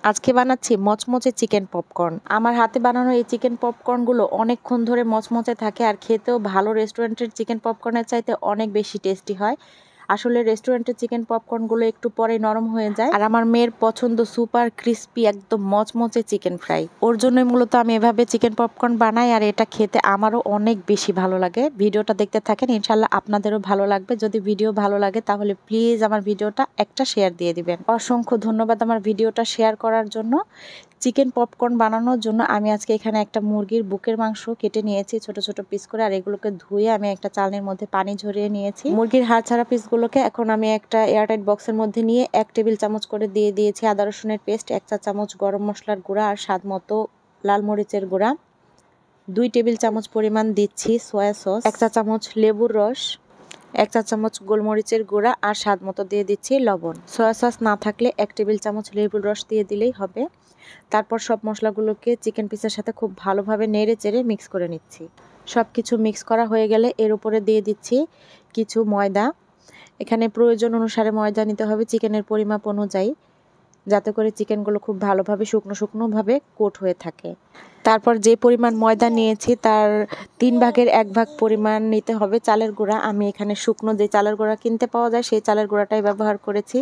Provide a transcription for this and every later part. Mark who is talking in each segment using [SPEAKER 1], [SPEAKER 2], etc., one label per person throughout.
[SPEAKER 1] আজকে বানাচ্ছি মচমচে চিকেন পপকর্ন। আমার হাতে বানানো এই চিকেন পপকর্নগুলো অনেকক্ষণ ধরে মচমচে থাকে আর খেতেও ভালো রেস্টুরেন্টের চিকেন পপকর্নের চাইতে অনেক বেশি টেস্টি হয়। আসলে রেস্টুরেন্টের চিকেন পপকর্নগুলো একটু পরেই নরম হয়ে যায়, আর আমার মেয়ের পছন্দ সুপার ক্রিস্পি একদম মচমচে চিকেন ফ্রাই। ওর জন্যই মূলত আমি এভাবে চিকেন পপকর্ন বানাই, আর এটা খেতে আমারও অনেক বেশি ভালো লাগে। ভিডিওটা দেখতে থাকেন, ইনশাল্লাহ আপনাদেরও ভালো লাগবে। যদি ভিডিও ভালো লাগে তাহলে প্লিজ আমার ভিডিওটা একটা শেয়ার দিয়ে দিবেন। অসংখ্য ধন্যবাদ আমার ভিডিওটা শেয়ার করার জন্য। চিকেন পপকর্ন বানানোর জন্য আমি আজকে এখানে একটা মুরগির বুকের মাংস কেটে নিয়েছি ছোট ছোট পিস করে, আর এগুলোকে ধুয়ে আমি একটা চালনির মধ্যে পানি ঝরিয়ে নিয়েছি। মুরগির হাড় ছাড়া পিসগুলোকে এখন আমি একটা এয়ারটাইট বক্সের মধ্যে নিয়ে 1 টেবিল চামচ করে দিয়ে দিয়েছি আদা রসুনের পেস্ট, 1 চা চামচ গরম মশলার গুঁড়া আর স্বাদ মতো লাল মরিচের গুঁড়া, 2 টেবিল চামচ পরিমাণ দিচ্ছি সয়া সস, 1 চা চামচ লেবুর রস, 1 চা চামচ গোলমরিচের গুঁড়া আর স্বাদ মতো দিয়ে দিচ্ছি লবণ। সয়া সস না থাকলে 1 টেবিল চামচ লেবুর রস দিয়ে দিলেই হবে। তারপর সব মশলাগুলোকে চিকেন পিসের সাথে খুব ভালোভাবে নেড়ে চেড়ে মিক্স করে নিচ্ছি। সব কিছু মিক্স করা হয়ে গেলে এর উপরে দিয়ে দিচ্ছি কিছু ময়দা। এখানে প্রয়োজন অনুসারে ময়দা নিতে হবে চিকেনের পরিমাপ অনুযায়ী, যাতে করে চিকেনগুলো খুব ভালোভাবে শুকনোভাবে কোট হয়ে থাকে। তারপর যে পরিমাণ ময়দা নিয়েছি তার 3 ভাগের 1 ভাগ পরিমাণ নিতে হবে চালের গুঁড়া। আমি এখানে শুকনো যে চালের গুঁড়া কিনতে পাওয়া যায় সেই চালের গুঁড়াটাই ব্যবহার করেছি।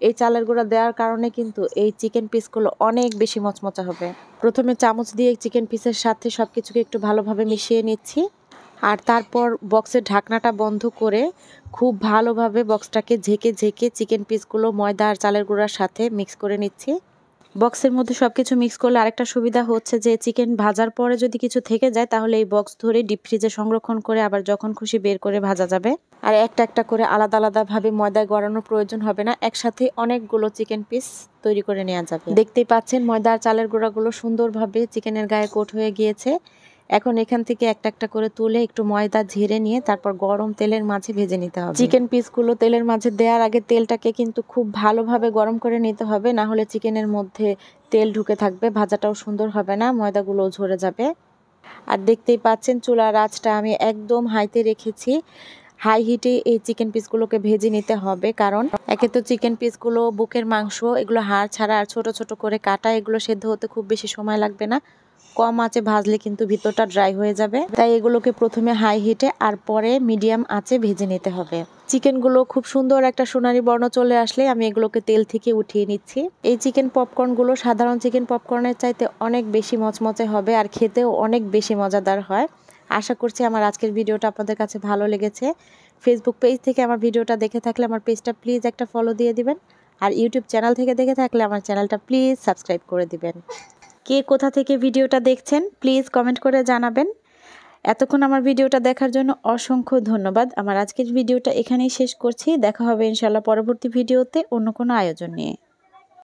[SPEAKER 1] এই চালের গুঁড়া দেওয়ার কারণে কিন্তু এই চিকেন পিসগুলো অনেক বেশি মচমচা হবে। প্রথমে চামচ দিয়ে চিকেন পিসের সাথে সব কিছুকে একটু ভালোভাবে মিশিয়ে নিচ্ছি, আর তারপর বক্সের ঢাকনাটা বন্ধ করে খুব ভালোভাবে বক্সটাকে ঝেঁকে চিকেন পিসগুলো ময়দা আর চালের গুঁড়ার সাথে মিক্স করে নিচ্ছি। বক্সের মধ্যে সব কিছু মিক্স করলে আরেকটা সুবিধা হচ্ছে যে চিকেন ভাজার পরে যদি কিছু থেকে যায় তাহলে এই বক্স ধরে ডিপ ফ্রিজে সংরক্ষণ করে আবার যখন খুশি বের করে ভাজা যাবে। আর একটা একটা করে আলাদা আলাদাভাবে ময়দায় গড়ানোর প্রয়োজন হবে না, একসাথে অনেকগুলো চিকেন পিস তৈরি করে নেওয়া যাবে। দেখতেই পাচ্ছেন ময়দা আর চালের গুঁড়াগুলো সুন্দরভাবে চিকেনের গায়ে কোট হয়ে গিয়েছে। এখন এখান থেকে একটা একটা করে তুলে একটু ময়দা ঝেড়ে নিয়ে তারপর গরম তেলের মাঝে ভেজে নিতে হবে। চিকেন পিসগুলো তেলের মাঝে দেওয়ার আগে তেলটাকে কিন্তু খুব ভালোভাবে গরম করে নিতে হবে, না হলে চিকেনের মধ্যে তেল ঢুকে থাকবে, ভাজাটাও সুন্দর হবে না, ময়দাগুলোও ঝরে যাবে। আর দেখতেই পাচ্ছেন চুলার আঁচটা আমি একদম হাইতে রেখেছি। হাই হিটে এই চিকেন পিসগুলোকে ভেজে নিতে হবে, কারণ একে তো চিকেন পিসগুলো বুকের মাংস, এগুলো হাড় ছাড়া আর ছোট ছোট করে কাটা, এগুলো সেদ্ধ হতে খুব বেশি সময় লাগবে না। কম আঁচে ভাজলে কিন্তু ভিতরটা ড্রাই হয়ে যাবে, তাই এগুলোকে প্রথমে হাই হিটে আর পরে মিডিয়াম আঁচে ভেজে নিতে হবে। চিকেনগুলো খুব সুন্দর একটা সোনালী বর্ণ চলে আসলে আমি এগুলোকে তেল থেকে উঠিয়ে নিচ্ছি। এই চিকেন পপকর্নগুলো সাধারণ চিকেন পপকর্নের চাইতে অনেক বেশি মচমচে হবে আর খেতেও অনেক বেশি মজাদার হয়। আশা করছি আমার আজকের ভিডিওটা আপনাদের কাছে ভালো লেগেছে। ফেসবুক পেজ থেকে আমার ভিডিওটা দেখে থাকলে আমার পেজটা প্লিজ একটা ফলো দিয়ে দিবেন, আর ইউটিউব চ্যানেল থেকে দেখে থাকলে আমার চ্যানেলটা প্লিজ সাবস্ক্রাইব করে দিবেন। কে কোথা থেকে ভিডিওটা দেখছেন প্লিজ কমেন্ট করে জানাবেন। এতক্ষণ আমার ভিডিওটা দেখার জন্য অসংখ্য ধন্যবাদ। আমার আজকের ভিডিওটা এখানেই শেষ করছি। দেখা হবে ইনশাআল্লাহ পরবর্তী ভিডিওতে অন্য কোনো আয়োজন নিয়ে।